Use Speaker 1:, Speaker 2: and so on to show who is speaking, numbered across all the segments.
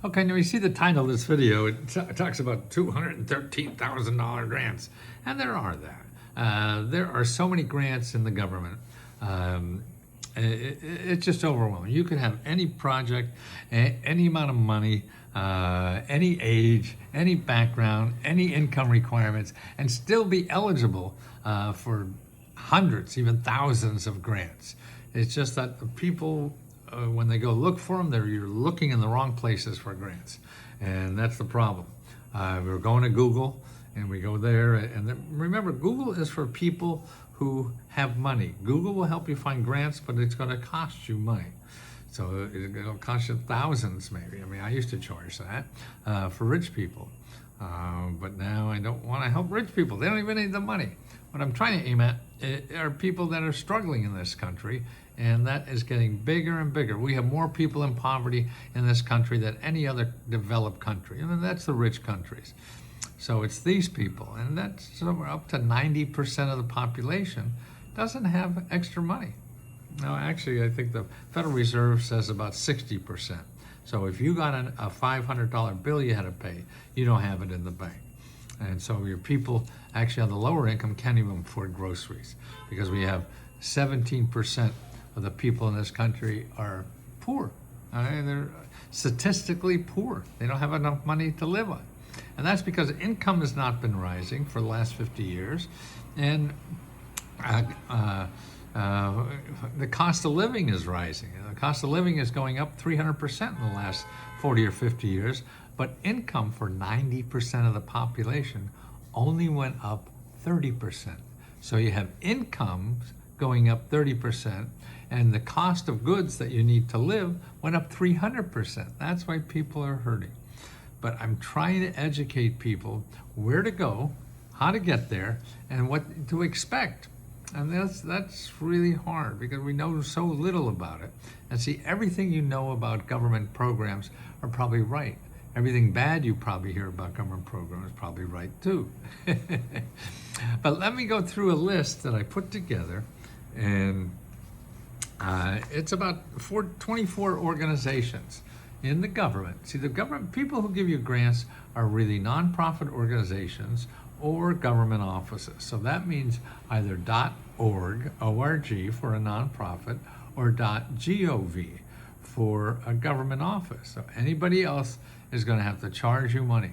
Speaker 1: Okay, now you see the title of this video. It talks about $213,000 grants, and there are that. There are so many grants in the government. It's just overwhelming. You can have any project, any amount of money, any age, any background, any income requirements, and still be eligible for hundreds, even thousands of grants. It's just that the people, when they go look for them, you're looking in the wrong places for grants. And that's the problem. We're going to Google and we go there. And remember, Google is for people who have money. Google will help you find grants, but it's going to cost you money. So it'll cost you thousands maybe. I mean, I used to charge that for rich people. But now I don't want to help rich people. They don't even need the money. What I'm trying to aim at are people that are struggling in this country, and that is getting bigger and bigger. We have more people in poverty in this country than any other developed country, and that's the rich countries. So it's these people, and that's somewhere up to 90% of the population doesn't have extra money. No, actually, I think the Federal Reserve says about 60%. So if you got a $500 bill you had to pay, you don't have it in the bank. And so your people actually on the lower income can't even afford groceries, because we have 17% of the people in this country are poor. They're statistically poor. They don't have enough money to live on. And that's because income has not been rising for the last 50 years. And the cost of living is rising. The cost of living is going up 300% in the last 40 or 50 years. But income for 90% of the population only went up 30%. So you have incomes going up 30%, and the cost of goods that you need to live went up 300%. That's why people are hurting. But I'm trying to educate people where to go, how to get there, and what to expect. And that's really hard, because we know so little about it. And see, everything you know about government programs are probably right. Everything bad you probably hear about government programs is probably right too. But let me go through a list that I put together, and it's about 24 organizations in the government. See, the government, people who give you grants are really nonprofit organizations or government offices. So that means either .org, O-R-G for a nonprofit, or .gov for a government office. So anybody else is going to have to charge you money,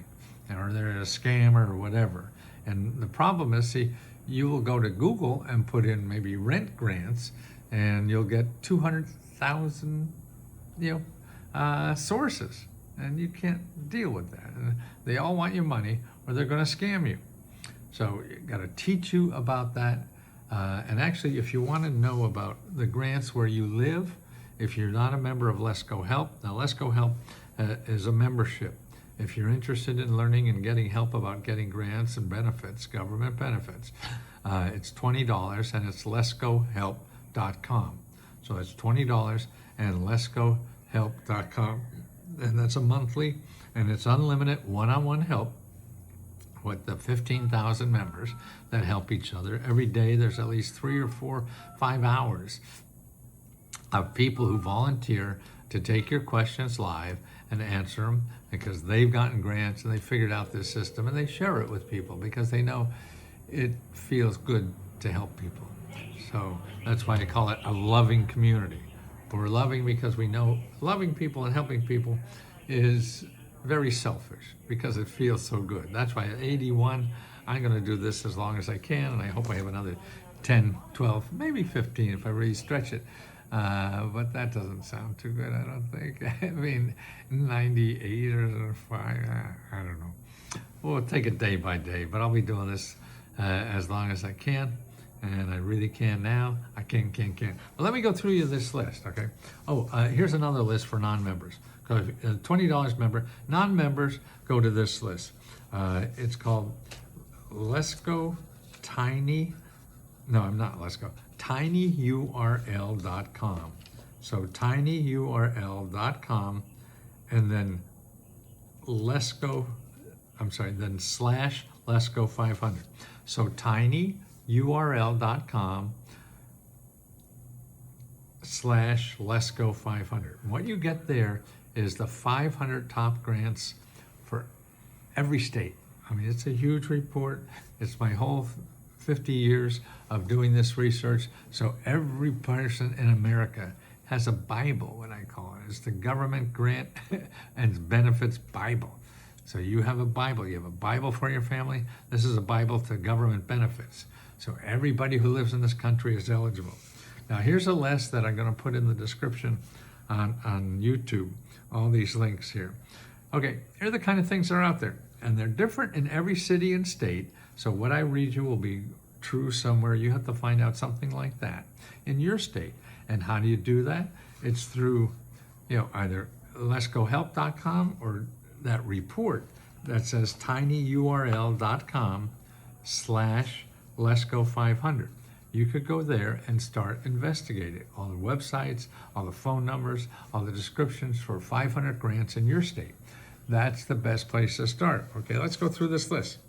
Speaker 1: or they're a scammer or whatever. And the problem is, see, you will go to Google and put in maybe rent grants, and you'll get 200,000, sources, and you can't deal with that. And they all want your money, or they're going to scam you. So you got to teach you about that. And actually, if you want to know about the grants where you live, if you're not a member of Let's Go Help, now Let's Go Help is a membership. If you're interested in learning and getting help about getting grants and benefits, government benefits, it's $20, and it's letsgohelp.com. So it's $20 and letsgohelp.com. And that's a monthly, and it's unlimited one-on-one help with the 15,000 members that help each other. Every day there's at least 3 or 4, 5 hours of people who volunteer to take your questions live and answer them, because they've gotten grants and they figured out this system, and they share it with people because they know it feels good to help people. So that's why I call it a loving community. We're loving because we know loving people and helping people is very selfish, because it feels so good. That's why at 81, I'm going to do this as long as I can, and I hope I have another 10, 12, maybe 15 if I really stretch it. But that doesn't sound too good, I don't think. I mean, 98 or 5, I don't know. We'll take it day by day, but I'll be doing this as long as I can, and I really can now. I can. Well, let me go through you this list, okay? Here's another list for non-members. $20 member. Non-members go to this list. It's called Let's Go Tiny. No, I'm not Let's Go. tinyurl.com. So tinyurl.com, and then then slash Let's Go 500. So tinyurl.com /Let's Go 500. What you get there is the 500 top grants for every state. I mean, it's a huge report. It's my whole 50 years of doing this research. So every person in America has a Bible, what I call it. It's the government grant and benefits Bible. So you have a Bible. You have a Bible for your family. This is a Bible to government benefits. So everybody who lives in this country is eligible. Now here's a list that I'm going to put in the description on YouTube. All these links here. Okay, here are the kind of things that are out there. And they're different in every city and state. So what I read you will be true somewhere. You have to find out something like that in your state. And how do you do that? It's through, either letsgohelp.com or that report that says tinyurl.com/letsgo500. You could go there and start investigating all the websites, all the phone numbers, all the descriptions for 500 grants in your state. That's the best place to start. Okay, let's go through this list.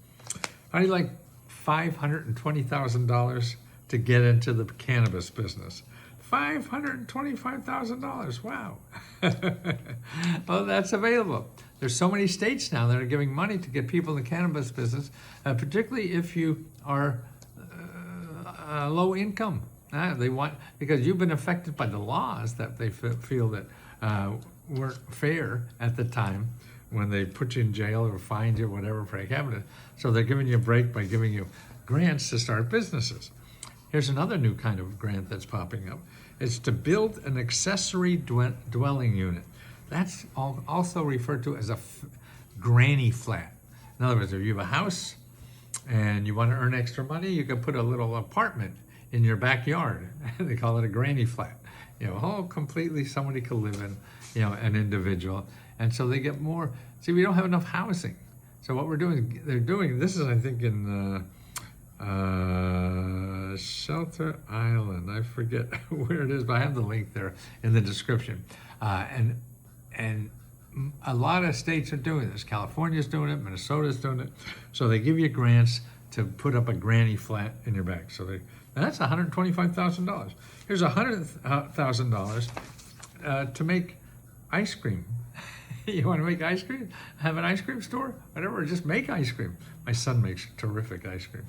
Speaker 1: How do you like $520,000 to get into the cannabis business? $525,000, wow. Well, that's available. There's so many states now that are giving money to get people in the cannabis business, particularly if you are low income. They want, because you've been affected by the laws that they feel that weren't fair at the time when they put you in jail or fined you or whatever for having it. So they're giving you a break by giving you grants to start businesses. Here's another new kind of grant that's popping up. It's to build an accessory dwelling unit. That's also referred to as a granny flat. In other words, if you have a house and you want to earn extra money, you can put a little apartment in your backyard. They call it a granny flat. Completely somebody could live in, an individual. And so they get more. See, we don't have enough housing. So what they're doing, this is, I think, in Shelter Island. I forget where it is, but I have the link there in the description. And a lot of states are doing this. California's doing it, Minnesota's doing it. So they give you grants to put up a granny flat in your back. So that's $125,000. Here's $100,000 to make ice cream. You want to make ice cream? Have an ice cream store? Whatever, just make ice cream. My son makes terrific ice cream.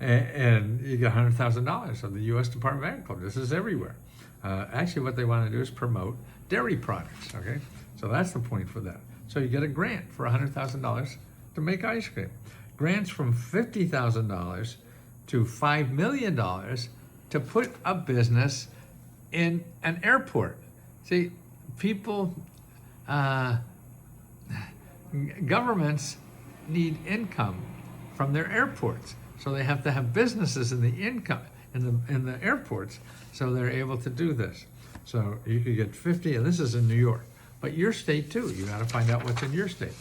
Speaker 1: And you get $100,000 from the U.S. Department of Agriculture. This is everywhere. Actually, what they want to do is promote dairy products, okay? So that's the point for that. So you get a grant for $100,000 to make ice cream. Grants from $50,000 to $5 million to put a business in an airport. See, people, governments need income from their airports. So they have to have businesses in the income in the airports, so they're able to do this. So you could get 50, and this is in New York, but your state too. You got to find out what's in your state.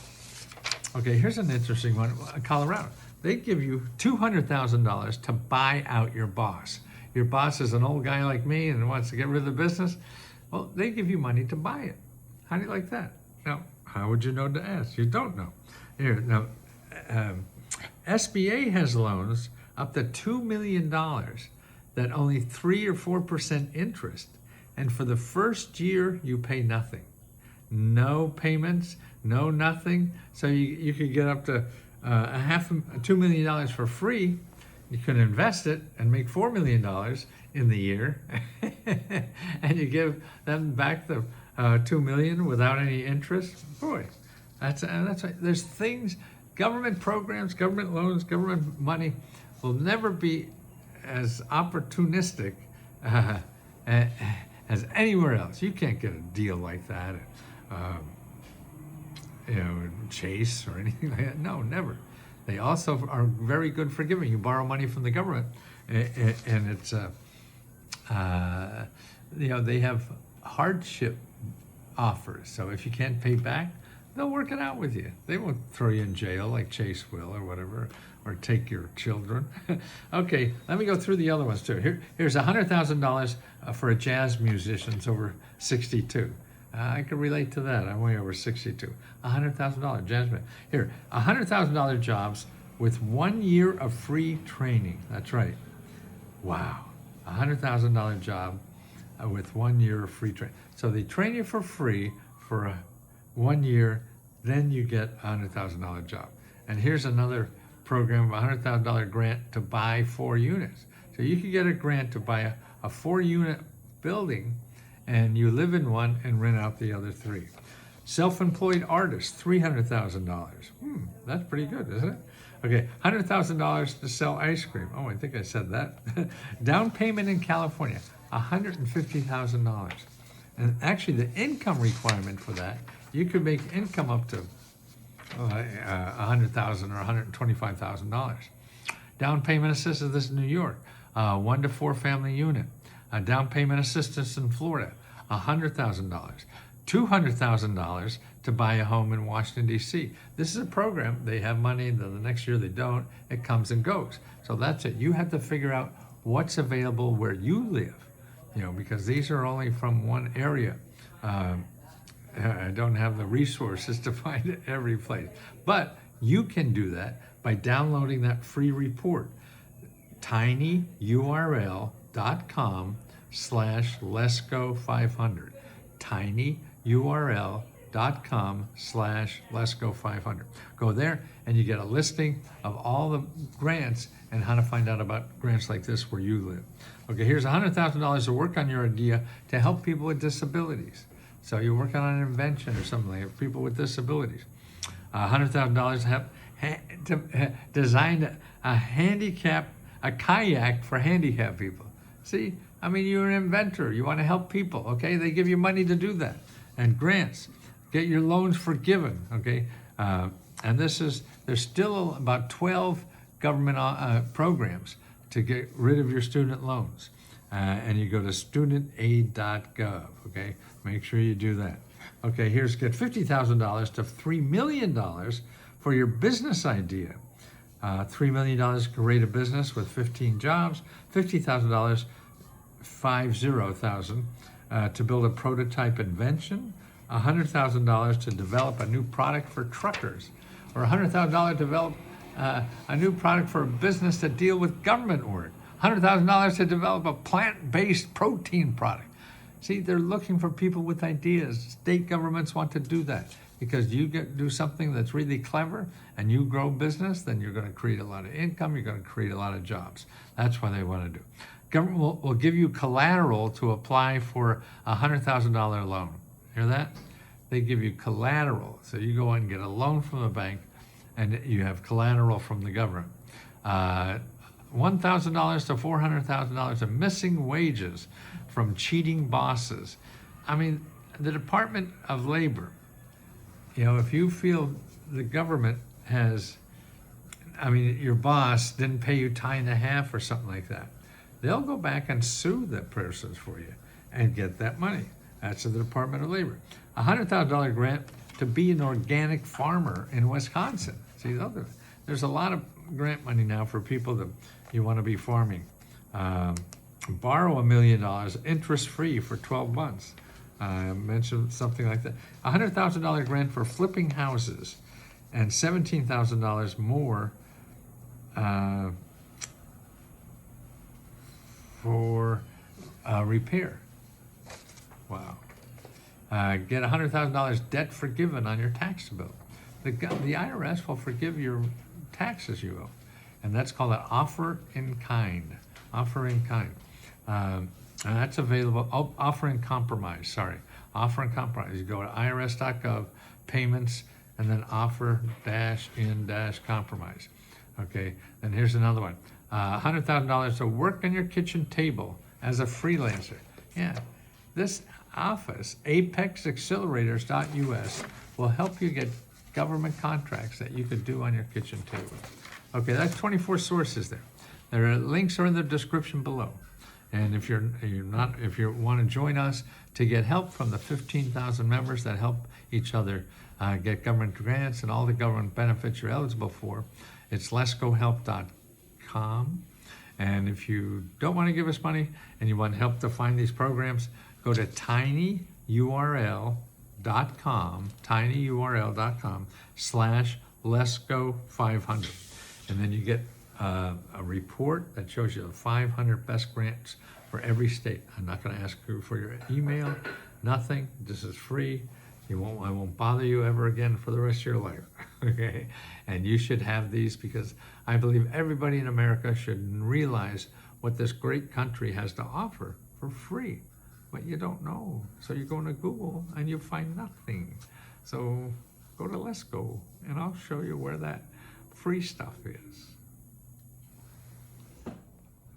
Speaker 1: Okay, here's an interesting one. Colorado, they give you $200,000 to buy out your boss. Your boss is an old guy like me and wants to get rid of the business. Well, they give you money to buy it. How do you like that? Now, how would you know to ask? You don't know. Here, now, SBA has loans up to $2 million that only 3 or 4% interest. And for the first year, you pay nothing. No payments, no nothing. So you could get up to $2 million for free. You can invest it and make $4 million in the year. And you give them back the $2 million without any interest. Boy, that's right. There's things, government programs, government loans, government money will never be as opportunistic as anywhere else. You can't get a deal like that at Chase or anything like that. No, never. They also are very good for giving. You borrow money from the government, and it's they have hardship offers. So if you can't pay back, they'll work it out with you. They won't throw you in jail like Chase will or whatever, or take your children. Okay, let me go through the other ones too. Here's $100,000 for a jazz musician that's over 62. I can relate to that. I'm way over 62. $100,000 jazz band. Here, $100,000 jobs with 1 year of free training. That's right. Wow, $100,000 job with 1 year of free training. So they train you for free for 1 year, then you get a $100,000 job. And here's another program, a $100,000 grant to buy 4 units. So you can get a grant to buy a 4-unit building, and you live in one and rent out the other 3. Self-employed artist, $300,000. That's pretty good, isn't it? Okay, $100,000 to sell ice cream. Oh, I think I said that. Down payment in California, $150,000. And actually, the income requirement for that, you could make income up to $100,000 or $125,000. Down payment assistance, this is New York, 1 to 4 family unit. Down payment assistance in Florida, $100,000. $200,000 to buy a home in Washington, D.C. This is a program. They have money, then the next year they don't. It comes and goes. So that's it. You have to figure out what's available where you live, because these are only from one area. I don't have the resources to find it every place. But you can do that by downloading that free report, tinyurl.com/letsgo500. tinyurl.com/letsgo500. Go there and you get a listing of all the grants and how to find out about grants like this where you live. Okay, here's $100,000 to work on your idea to help people with disabilities. So you're working on an invention or something like that, people with disabilities. $100,000 to design a kayak for handicapped people. See, you're an inventor. You want to help people, okay? They give you money to do that. And grants, get your loans forgiven, okay? And there's still about 12 government programs to get rid of your student loans. And you go to studentaid.gov, okay? Make sure you do that. Okay, get $50,000 to $3 million for your business idea. $3 million to create a business with 15 jobs, $50,000, $50,000 to build a prototype invention, $100,000 to develop a new product for truckers, or $100,000 to develop a new product for a business to deal with government work, $100,000 to develop a plant-based protein product. See, they're looking for people with ideas. State governments want to do that because you do something that's really clever and you grow business, then you're going to create a lot of income, you're going to create a lot of jobs. That's what they want to do. Government will give you collateral to apply for a $100,000 loan. Hear that? They give you collateral. So you go and get a loan from the bank and you have collateral from the government. $1,000 to $400,000 of missing wages from cheating bosses. The Department of Labor, if you feel the government has, your boss didn't pay you time and a half or something like that, they'll go back and sue that person for you and get that money. That's the Department of Labor. A $100,000 grant to be an organic farmer in Wisconsin. See, there's a lot of grant money now for people that you want to be farming. Borrow $1 million interest-free for 12 months. I mentioned something like that. A $100,000 grant for flipping houses and $17,000 more for repair. Wow. Get $100,000 debt forgiven on your tax bill. The IRS will forgive your taxes you owe. And that's called an offer in kind. Offer in kind. And that's available. Oh, offer in compromise, sorry. Offer in compromise. You go to irs.gov, payments, and then offer-in-compromise. Okay, and here's another one. $100,000 to work on your kitchen table as a freelancer. Yeah, this office, apexaccelerators.us, will help you get government contracts that you could do on your kitchen table. Okay, that's 24 sources there. Their links are in the description below. And if you want to join us to get help from the 15,000 members that help each other get government grants and all the government benefits you're eligible for, it's letsgohelp.com. And if you don't want to give us money and you want help to find these programs, go to tinyurl.com/letsgo500. And then you get a report that shows you the 500 best grants for every state. I'm not going to ask you for your email, nothing. This is free. I won't bother you ever again for the rest of your life. Okay? And you should have these because I believe everybody in America should realize what this great country has to offer for free. But you don't know. So you go into Google and you find nothing. So go to Let's Go and I'll show you where that free stuff is.